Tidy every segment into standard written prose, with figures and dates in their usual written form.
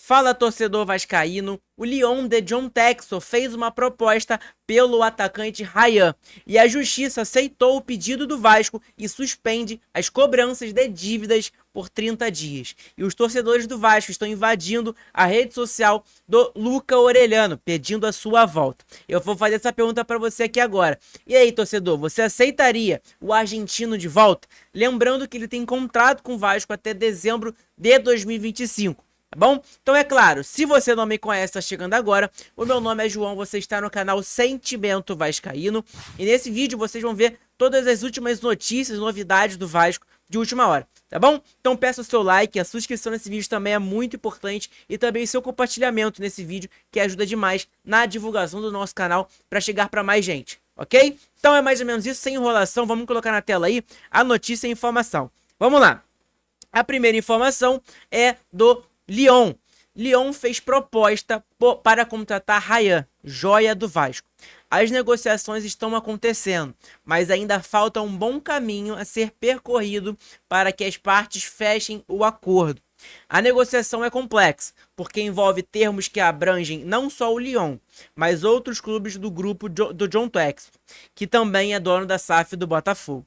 Fala, torcedor vascaíno, o Lyon de John Textor fez uma proposta pelo atacante Ryan e a justiça aceitou o pedido do Vasco e suspende as cobranças de dívidas por 30 dias. E os torcedores do Vasco estão invadindo a rede social do Luca Orellano, pedindo a sua volta. Eu vou fazer essa pergunta para você aqui agora. E aí, torcedor, você aceitaria o argentino de volta? Lembrando que ele tem contrato com o Vasco até dezembro de 2025. Tá bom? Então é claro, se você não me conhece, tá chegando agora, o meu nome é João, você está no canal Sentimento Vascaíno e nesse vídeo vocês vão ver todas as últimas notícias, novidades do Vasco de última hora, tá bom? Então peça o seu like, a sua inscrição nesse vídeo também é muito importante e também o seu compartilhamento nesse vídeo, que ajuda demais na divulgação do nosso canal para chegar para mais gente, ok? Então é mais ou menos isso, sem enrolação, vamos colocar na tela aí a notícia e a informação. Vamos lá! A primeira informação é do Lyon. Lyon fez proposta para contratar Ryan, joia do Vasco. As negociações estão acontecendo, mas ainda falta um bom caminho a ser percorrido para que as partes fechem o acordo. A negociação é complexa, porque envolve termos que abrangem não só o Lyon, mas outros clubes do grupo do John Textor, que também é dono da SAF do Botafogo.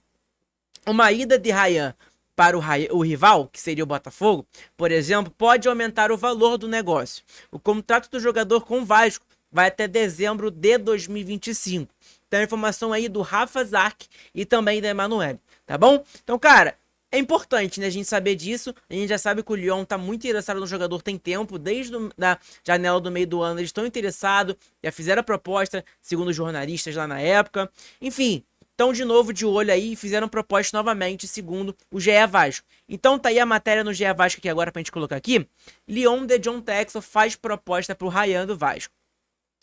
Uma ida de Ryan para o rival, que seria o Botafogo, por exemplo, pode aumentar o valor do negócio. O contrato do jogador com o Vasco vai até dezembro de 2025. Tem a informação aí do Rafa Zark e também da Emanuele, tá bom? Então, cara, é importante, né, a gente saber disso. A gente já sabe que o Lyon tá muito interessado no jogador tem tempo, desde a janela do meio do ano eles estão interessados, já fizeram a proposta, segundo os jornalistas lá na época. Enfim, estão de novo de olho aí e fizeram proposta novamente, segundo o GE Vasco. Então tá aí a matéria no GE Vasco aqui agora pra gente colocar aqui. Lyon de John Textor faz proposta pro Ryan do Vasco.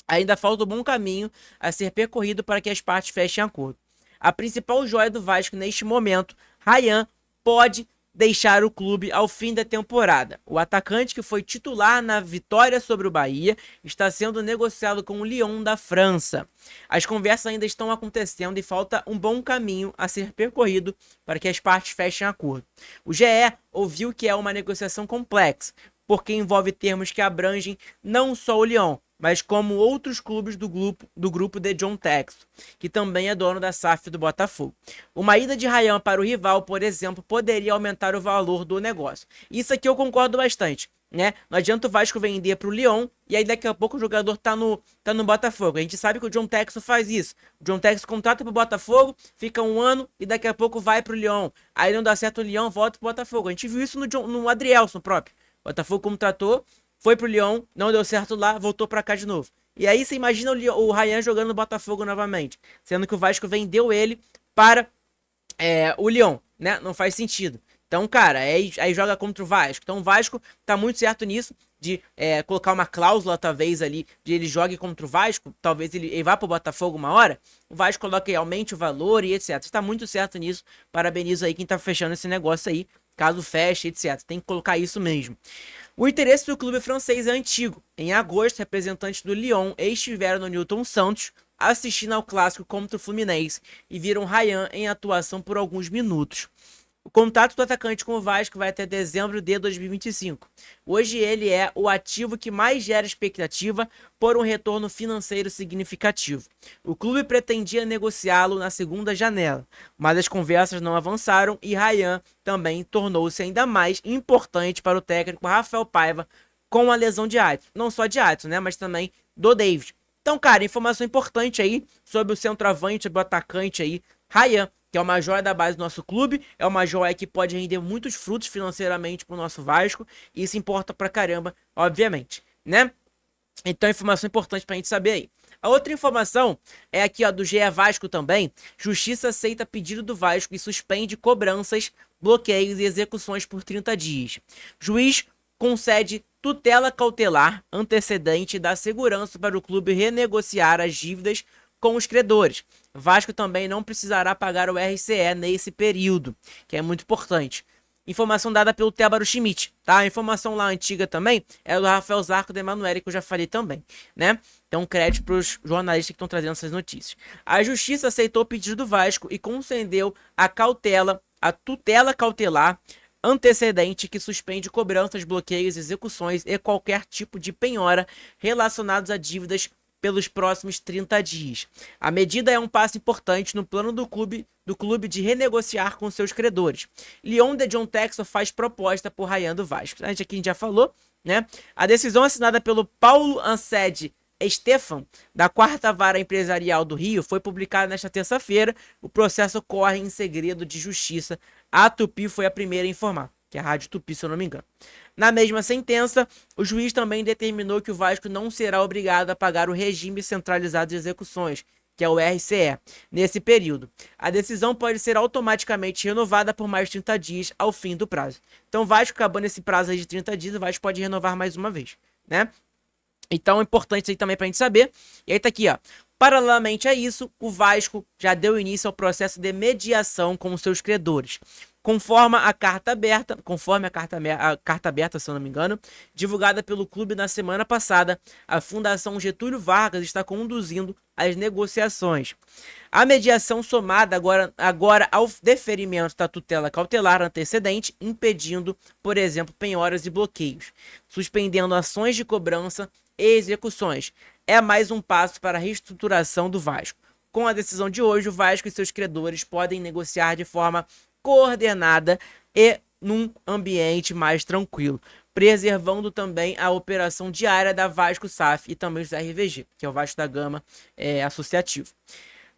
Ainda falta um bom caminho a ser percorrido para que as partes fechem acordo. A principal joia do Vasco neste momento, Ryan, pode deixar o clube ao fim da temporada. O atacante, que foi titular na vitória sobre o Bahia, está sendo negociado com o Lyon da França. As conversas ainda estão acontecendo e falta um bom caminho a ser percorrido para que as partes fechem acordo. O GE ouviu que é uma negociação complexa, porque envolve termos que abrangem não só o Lyon, mas como outros clubes do grupo de John Textor, que também é dono da SAF do Botafogo. Uma ida de Ryan para o rival, por exemplo, poderia aumentar o valor do negócio. Isso aqui eu concordo bastante, né? Não adianta o Vasco vender para o Lyon e aí daqui a pouco o jogador tá no Botafogo. A gente sabe que o John Textor faz isso. O John Textor contrata para o Botafogo, fica um ano e daqui a pouco vai para o Lyon. Aí não dá certo o Lyon, volta para o Botafogo. A gente viu isso no Adrielson próprio. O Botafogo contratou, foi pro Lyon, não deu certo lá, voltou pra cá de novo. E aí você imagina o Ryan jogando no Botafogo novamente, sendo que o Vasco vendeu ele para o Lyon, né? Não faz sentido. Então, cara, aí joga contra o Vasco. Então o Vasco tá muito certo nisso, de colocar uma cláusula, talvez, ali, de ele jogue contra o Vasco, talvez ele vá pro Botafogo uma hora, o Vasco coloque aí, aumente o valor e etc. Está muito certo nisso, parabenizo aí quem tá fechando esse negócio aí, caso feche, etc. Tem que colocar isso mesmo. O interesse do clube francês é antigo. Em agosto, representantes do Lyon estiveram no Newton Santos assistindo ao clássico contra o Fluminense e viram Ryan em atuação por alguns minutos. O contrato do atacante com o Vasco vai até dezembro de 2025. Hoje ele é o ativo que mais gera expectativa por um retorno financeiro significativo. O clube pretendia negociá-lo na segunda janela, mas as conversas não avançaram e Ryan também tornou-se ainda mais importante para o técnico Rafael Paiva com a lesão de Adson. Não só de Adson, né, mas também do David. Então, cara, informação importante aí sobre o centroavante, sobre o atacante aí, Ryan, que é uma joia da base do nosso clube, é uma joia que pode render muitos frutos financeiramente pro nosso Vasco, e isso importa pra caramba, obviamente, né? Então, informação importante pra gente saber aí. A outra informação é aqui, ó, do GE Vasco também. Justiça aceita pedido do Vasco e suspende cobranças, bloqueios e execuções por 30 dias. Juiz concede tutela cautelar antecedente da segurança para o clube renegociar as dívidas com os credores. Vasco também não precisará pagar o RCE nesse período, que é muito importante. Informação dada pelo Tébaro Schmidt, tá? A informação lá antiga também é do Rafael Zarco da Emanuele, que eu já falei também, né? Então, crédito para os jornalistas que estão trazendo essas notícias. A Justiça aceitou o pedido do Vasco e concedeu a tutela cautelar antecedente que suspende cobranças, bloqueios, execuções e qualquer tipo de penhora relacionados a dívidas pelos próximos 30 dias. A medida é um passo importante no plano do clube de renegociar com seus credores. Leon de John Textor faz proposta por Ryan do Vasco. A gente já falou, né? A decisão assinada pelo Paulo Ansed Stefan, da 4ª Vara Empresarial do Rio, foi publicada nesta terça-feira. O processo corre em segredo de justiça. A Tupi foi a primeira a informar, que é a Rádio Tupi, se eu não me engano. Na mesma sentença, o juiz também determinou que o Vasco não será obrigado a pagar o regime centralizado de execuções, que é o RCE, nesse período. A decisão pode ser automaticamente renovada por mais 30 dias ao fim do prazo. Então, o Vasco, acabando esse prazo aí de 30 dias, o Vasco pode renovar mais uma vez, né? Então, é importante isso aí também pra gente saber. E aí tá aqui, ó. Paralelamente a isso, o Vasco já deu início ao processo de mediação com os seus credores. Conforme a carta aberta, se eu não me engano, divulgada pelo clube na semana passada, a Fundação Getúlio Vargas está conduzindo as negociações. A mediação somada agora ao deferimento da tutela cautelar antecedente, impedindo, por exemplo, penhoras e bloqueios, suspendendo ações de cobrança e execuções. É mais um passo para a reestruturação do Vasco. Com a decisão de hoje, o Vasco e seus credores podem negociar de forma coordenada e num ambiente mais tranquilo, preservando também a operação diária da Vasco SAF e também os RVG, que é o Vasco da Gama Associativo.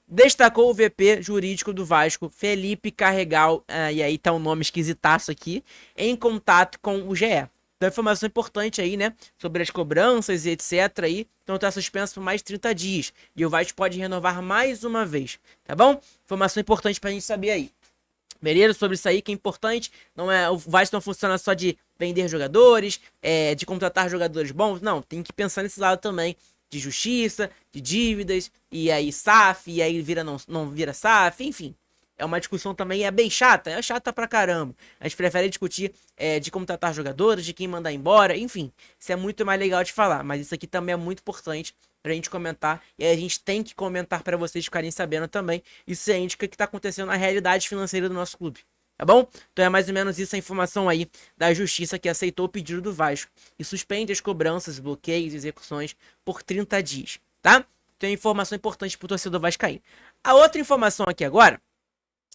Destacou o VP jurídico do Vasco, Felipe Carregal, e aí tá um nome esquisitaço aqui, em contato com o GE. Então, informação importante aí, né, sobre as cobranças e etc. aí. Então, tá suspenso por mais 30 dias. E o Vasco pode renovar mais uma vez, tá bom? Informação importante pra gente saber aí. Beleza? Sobre isso aí que é importante. Não é, o Vasco não funciona só de vender jogadores, de contratar jogadores bons. Não, tem que pensar nesse lado também de justiça, de dívidas, e aí SAF, e aí não vira SAF, enfim. É uma discussão também, é bem chata, é chata pra caramba. A gente prefere discutir de contratar jogadores, de quem mandar embora, enfim. Isso é muito mais legal de falar, mas isso aqui também é muito importante pra gente comentar. E aí a gente tem que comentar pra vocês ficarem sabendo também. Isso indica o que tá acontecendo na realidade financeira do nosso clube, tá bom? Então é mais ou menos isso a informação aí da justiça que aceitou o pedido do Vasco e suspende as cobranças, bloqueios e execuções por 30 dias, tá? Então é informação importante pro torcedor vascaíno. A outra informação aqui agora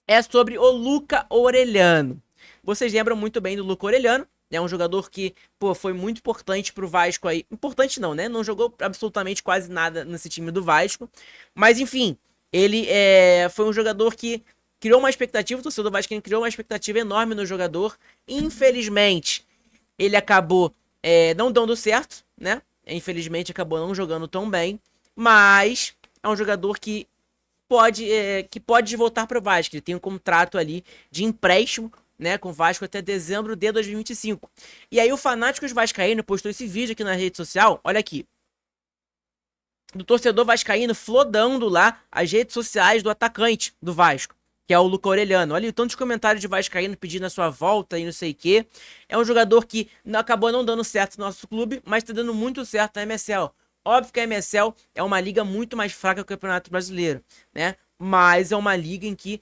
é sobre o Luca Orellano. Vocês lembram muito bem do Luca Orellano, é um jogador que, pô, foi muito importante pro Vasco aí. Importante não, né? Não jogou absolutamente quase nada nesse time do Vasco. Mas, enfim, ele foi um jogador que criou uma expectativa, o torcedor vascaíno criou uma expectativa enorme no jogador. Infelizmente, ele acabou não dando certo, né? Infelizmente, acabou não jogando tão bem. Mas é um jogador que pode voltar para o Vasco. Ele tem um contrato ali de empréstimo, né, com o Vasco até dezembro de 2025. E aí o Fanáticos Vascaíno postou esse vídeo aqui na rede social, olha aqui, do torcedor vascaíno flodando lá as redes sociais do atacante do Vasco, que é o Luca Orellano. Olha tantos comentários de vascaíno pedindo a sua volta e não sei o que. É um jogador que acabou não dando certo no nosso clube, mas tá dando muito certo na MSL. Óbvio que a MSL é uma liga muito mais fraca que o Campeonato Brasileiro, né? Mas é uma liga em que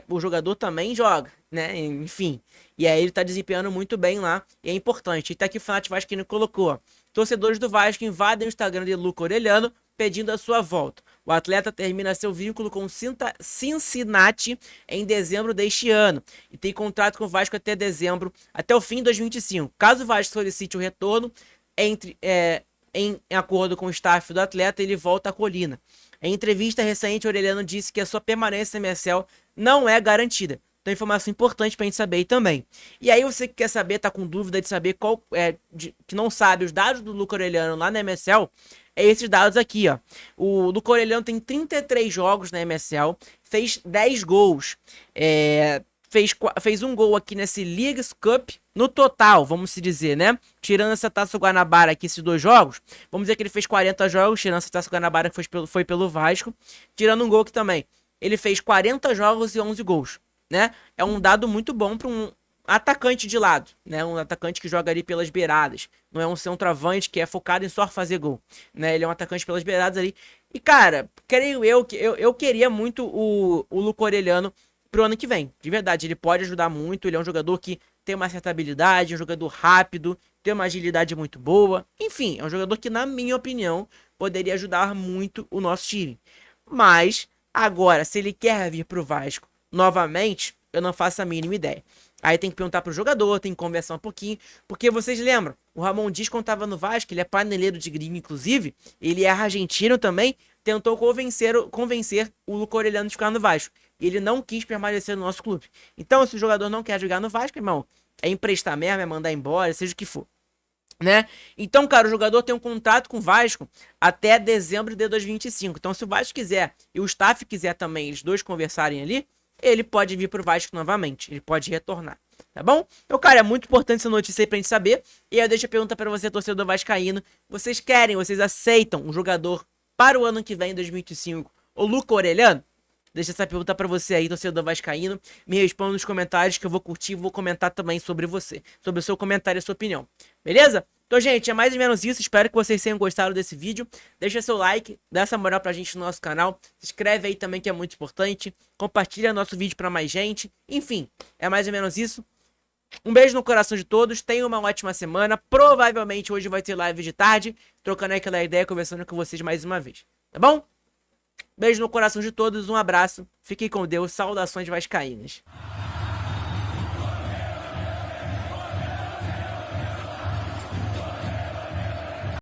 o jogador também joga, né? Enfim. E aí ele tá desempenhando muito bem lá. E é importante. E tá aqui o Fanático Vascaíno colocou, ó. Torcedores do Vasco invadem o Instagram de Luca Orellano pedindo a sua volta. O atleta termina seu vínculo com Cincinnati em dezembro deste ano. E tem contrato com o Vasco até dezembro, até o fim de 2025. Caso o Vasco solicite o retorno, em acordo com o staff do atleta, ele volta à Colina. Em entrevista recente, Orellano disse que a sua permanência na MSL não é garantida. Então, informação importante pra gente saber aí também. E aí, você que quer saber, tá com dúvida de saber que não sabe os dados do Luca Orellano lá na MSL, é esses dados aqui, ó. O Luca Orellano tem 33 jogos na MSL, fez 10 gols, fez um gol aqui nesse Leagues Cup, no total, vamos se dizer, né? Tirando essa Taça Guanabara aqui, esses 2 jogos, vamos dizer que ele fez 40 jogos, tirando essa Taça Guanabara que foi pelo Vasco, tirando um gol aqui também. Ele fez 40 jogos e 11 gols, né? É um dado muito bom para um atacante de lado, né? Um atacante que joga ali pelas beiradas. Não é um centroavante que é focado em só fazer gol, né? Ele é um atacante pelas beiradas ali. E, cara, creio eu queria muito o Luca Orellano pro ano que vem. De verdade, ele pode ajudar muito. Ele é um jogador que tem uma certa habilidade, é um jogador rápido, tem uma agilidade muito boa. Enfim, é um jogador que, na minha opinião, poderia ajudar muito o nosso time. Mas, agora, se ele quer vir pro Vasco novamente, eu não faço a mínima ideia. Aí tem que perguntar pro jogador, tem que conversar um pouquinho. Porque vocês lembram, o Ramon Dias, quando tava no Vasco, ele é paneleiro de gringo, inclusive. Ele é argentino também. Tentou convencer o Luca Orellano de ficar no Vasco. E ele não quis permanecer no nosso clube. Então, se o jogador não quer jogar no Vasco, irmão, é emprestar mesmo, é mandar embora, seja o que for. Né? Então, cara, o jogador tem um contrato com o Vasco até dezembro de 2025. Então, se o Vasco quiser e o staff quiser também, eles dois conversarem ali, ele pode vir pro Vasco novamente. Ele pode retornar. Tá bom? Então, cara, é muito importante essa notícia aí pra gente saber. E aí eu deixo a pergunta pra você, torcedor vascaíno. Vocês querem, vocês aceitam um jogador para o ano que vem, 2025, o Luca Orellano? Deixa essa pergunta pra você aí, torcedor vascaíno. Me responda nos comentários que eu vou curtir e vou comentar também sobre você. Sobre o seu comentário e a sua opinião. Beleza? Então, gente, é mais ou menos isso. Espero que vocês tenham gostado desse vídeo. Deixa seu like, dá essa moral pra gente no nosso canal. Se inscreve aí também, que é muito importante. Compartilha nosso vídeo pra mais gente. Enfim, é mais ou menos isso. Um beijo no coração de todos. Tenham uma ótima semana. Provavelmente hoje vai ter live de tarde. Trocando aquela ideia, conversando com vocês mais uma vez. Tá bom? Beijo no coração de todos, um abraço, fiquem com Deus, saudações vascaínas.